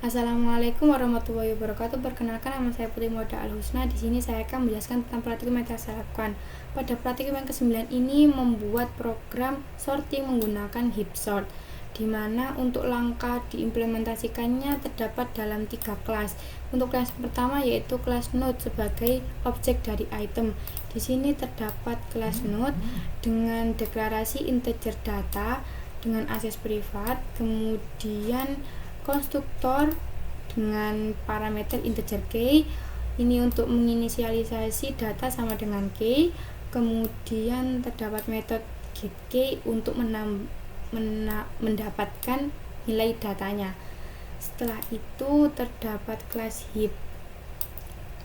Assalamualaikum warahmatullahi wabarakatuh. Perkenalkan, nama saya Putri Moda Al-Husna. Di sini saya akan menjelaskan tentang praktikum yang telah saya lakukan. Pada praktikum yang ke-9 ini membuat program sorting menggunakan heap sort, di mana untuk langkah diimplementasikannya terdapat dalam 3 kelas. Untuk kelas pertama yaitu kelas node sebagai objek dari item. Di sini terdapat kelas node dengan deklarasi integer data dengan akses privat, kemudian konstruktor dengan parameter integer key, ini untuk menginisialisasi data sama dengan key. Kemudian terdapat metode getKey untuk mendapatkan nilai datanya. Setelah itu terdapat kelas heap.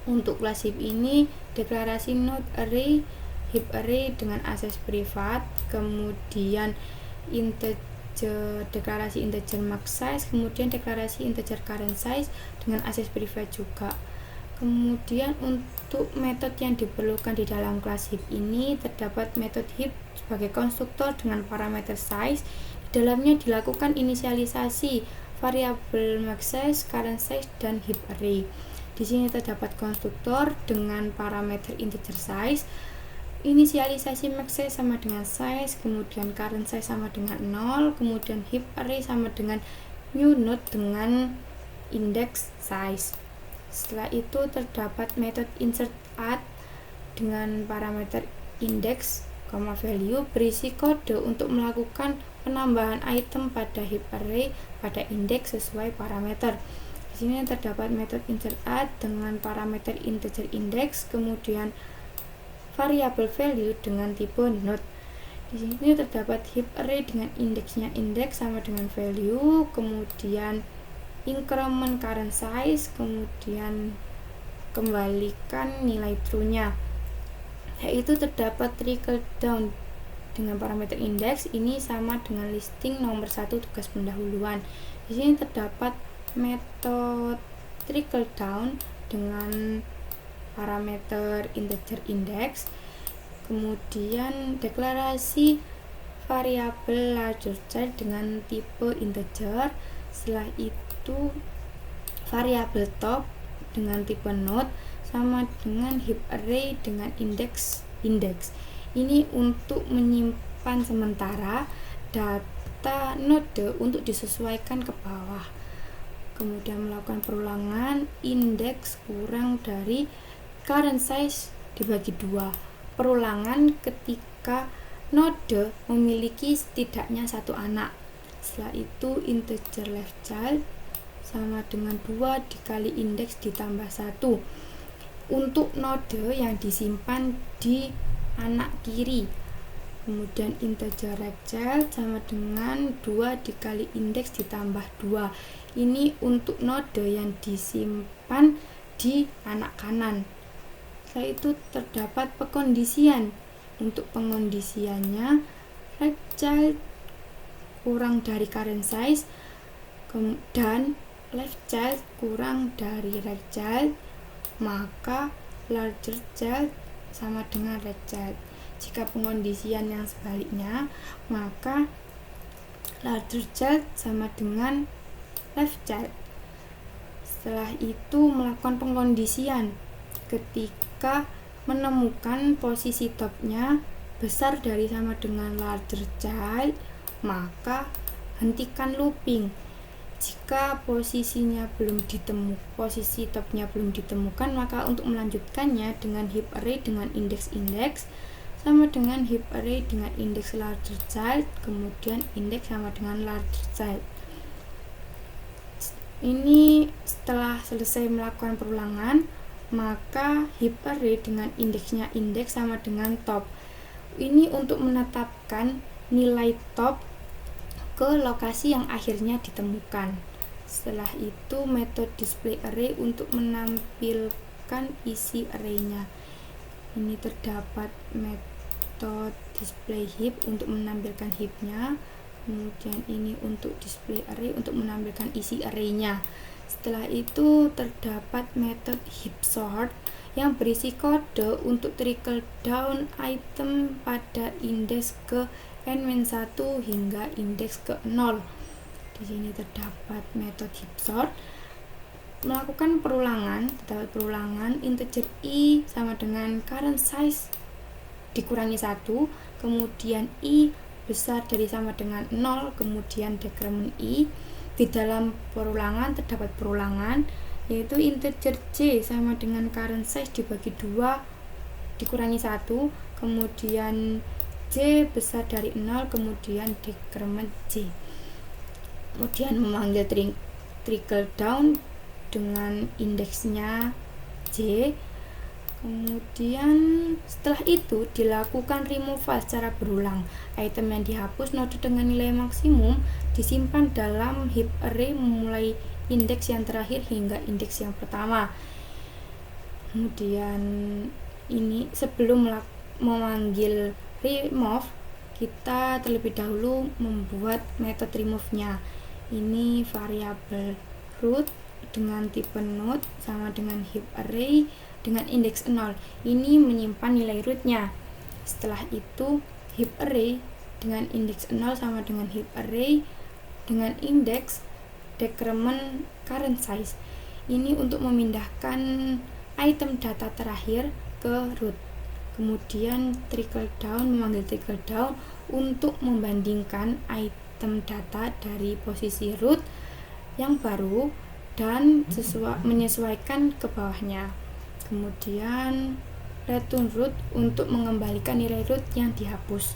Untuk kelas heap ini deklarasi node array, heap array dengan akses privat, kemudian deklarasi integer max size, kemudian deklarasi integer current size dengan akses privat juga. Kemudian untuk metode yang diperlukan di dalam kelas heap ini terdapat metode heap sebagai konstruktor dengan parameter size. Di dalamnya dilakukan inisialisasi variabel max size, current size, dan heap array. Di sini terdapat konstruktor dengan parameter integer size, inisialisasi max size sama dengan size, kemudian current size sama dengan 0, kemudian heap array sama dengan new node dengan index size. Setelah itu terdapat metode insert add dengan parameter index, value, berisi kode untuk melakukan penambahan item pada heap array pada index sesuai parameter. Di sini terdapat metode insert add dengan parameter integer index, kemudian variabel value dengan tipe node. Di sini terdapat heap array dengan indeksnya index sama dengan value, kemudian increment current size, kemudian kembalikan nilai true-nya. Yaitu terdapat trickle down dengan parameter index, ini sama dengan listing nomor 1 tugas pendahuluan. Di sini terdapat metode trickle down dengan parameter integer index, kemudian deklarasi variabel larger child dengan tipe integer. Setelah itu variabel top dengan tipe node sama dengan heap array dengan index. Ini untuk menyimpan sementara data node untuk disesuaikan ke bawah. Kemudian melakukan perulangan index kurang dari current size dibagi 2. Perulangan ketika node memiliki setidaknya satu anak. Setelah itu integer left child sama dengan 2 dikali indeks ditambah 1 untuk node yang disimpan di anak kiri. Kemudian integer right child sama dengan 2 dikali indeks ditambah 2. Ini untuk node yang disimpan di anak kanan. Setelah itu terdapat pengkondisian. Untuk pengkondisiannya, right child kurang dari current size dan left child kurang dari right child, maka larger child sama dengan right child. Jika pengkondisian yang sebaliknya, maka larger child sama dengan left child. Setelah itu melakukan pengkondisian. Ketika menemukan posisi topnya besar dari sama dengan larger child, maka hentikan looping. Jika posisi topnya belum ditemukan, maka untuk melanjutkannya dengan heap array dengan indeks sama dengan heap array dengan indeks larger child, kemudian indeks sama dengan larger child. Ini setelah selesai melakukan perulangan, maka heap array dengan indeksnya indeks sama dengan top. Ini untuk menetapkan nilai top ke lokasi yang akhirnya ditemukan. Setelah itu metode display array untuk menampilkan isi arraynya. Ini terdapat metode display heap untuk menampilkan heapnya, kemudian ini untuk display array untuk menampilkan isi arraynya. Setelah itu terdapat metode heap sort yang berisi kode untuk trickle down item pada indeks ke n-1 hingga indeks ke 0. Di sini terdapat metode heap sort. melakukan perulangan, terdapat perulangan, integer i sama dengan current size dikurangi 1, kemudian i besar dari sama dengan 0, kemudian dekremen i. Di dalam perulangan terdapat perulangan, yaitu integer j sama dengan current size dibagi 2 dikurangi 1, kemudian j besar dari 0, kemudian dekremen j. Kemudian memanggil trickle down dengan indeksnya j. Kemudian setelah itu dilakukan removal secara berulang. Item yang dihapus node dengan nilai maksimum disimpan dalam heap array memulai indeks yang terakhir hingga indeks yang pertama. Kemudian ini sebelum memanggil remove, kita terlebih dahulu membuat metode remove-nya. Ini variabel root dengan tipe node sama dengan heap array dengan indeks 0. Ini menyimpan nilai rootnya. Setelah itu heap array dengan indeks 0 sama dengan heap array dengan indeks dekremen current size. Ini untuk memindahkan item data terakhir ke root. Kemudian trickle down, memanggil trickle down untuk membandingkan item data dari posisi root yang baru dan menyesuaikan ke bawahnya. Kemudian return root untuk mengembalikan nilai root yang dihapus.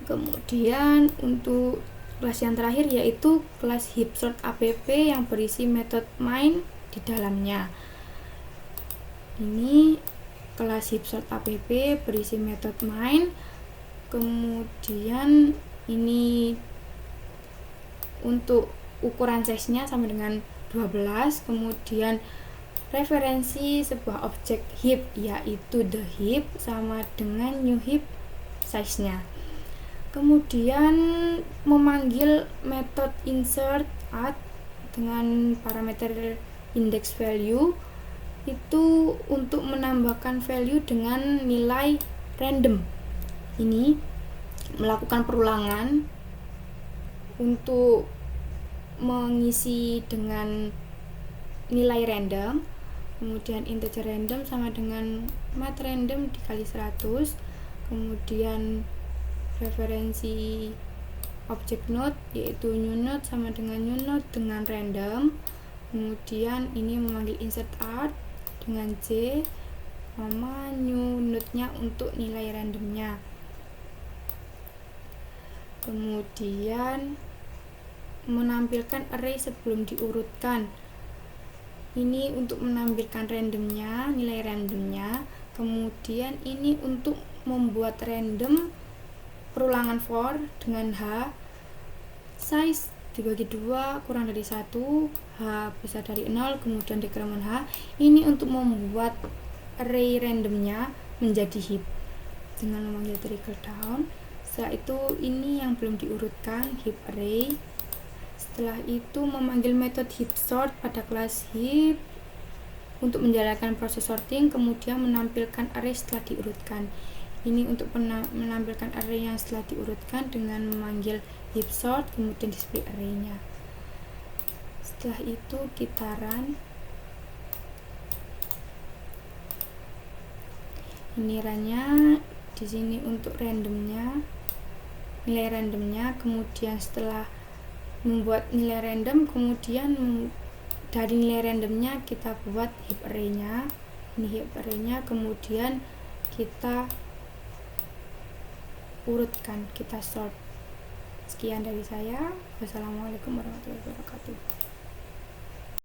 Kemudian untuk kelas yang terakhir yaitu kelas heapsort app yang berisi metode main di dalamnya. Ini kelas heapsort app berisi metode main. Kemudian ini untuk ukuran size-nya sama dengan 12. Kemudian referensi sebuah objek heap yaitu the heap sama dengan new heap size-nya. Kemudian memanggil metode insert add dengan parameter index value itu untuk menambahkan value dengan nilai random. Ini melakukan perulangan untuk mengisi dengan nilai random. Kemudian integer random sama dengan mat random dikali 100. Kemudian referensi objek node yaitu new node sama dengan new node dengan random. Kemudian ini memanggil insert add dengan j, new node-nya untuk nilai randomnya. Kemudian menampilkan array sebelum diurutkan. Ini untuk menampilkan randomnya, nilai randomnya. Kemudian ini untuk membuat random perulangan for dengan h size dibagi 2 kurang dari 1, h besar dari 0, kemudian dekremen h. Ini untuk membuat array randomnya menjadi heap dengan memanggil trickle down. Setelah itu ini yang belum diurutkan, heap array. Setelah itu memanggil metode heapsort pada kelas heap untuk menjalankan proses sorting, kemudian menampilkan array setelah diurutkan. Ini untuk menampilkan array yang setelah diurutkan dengan memanggil heapsort, kemudian display array-nya. Setelah itu kita run. Ini run-nya. Di sini untuk randomnya, nilai randomnya. Kemudian setelah membuat nilai random, kemudian dari nilai randomnya kita buat heap array-nya. Ini heap array-nya, kemudian kita urutkan, kita sort. Sekian dari saya. Wassalamualaikum warahmatullahi wabarakatuh.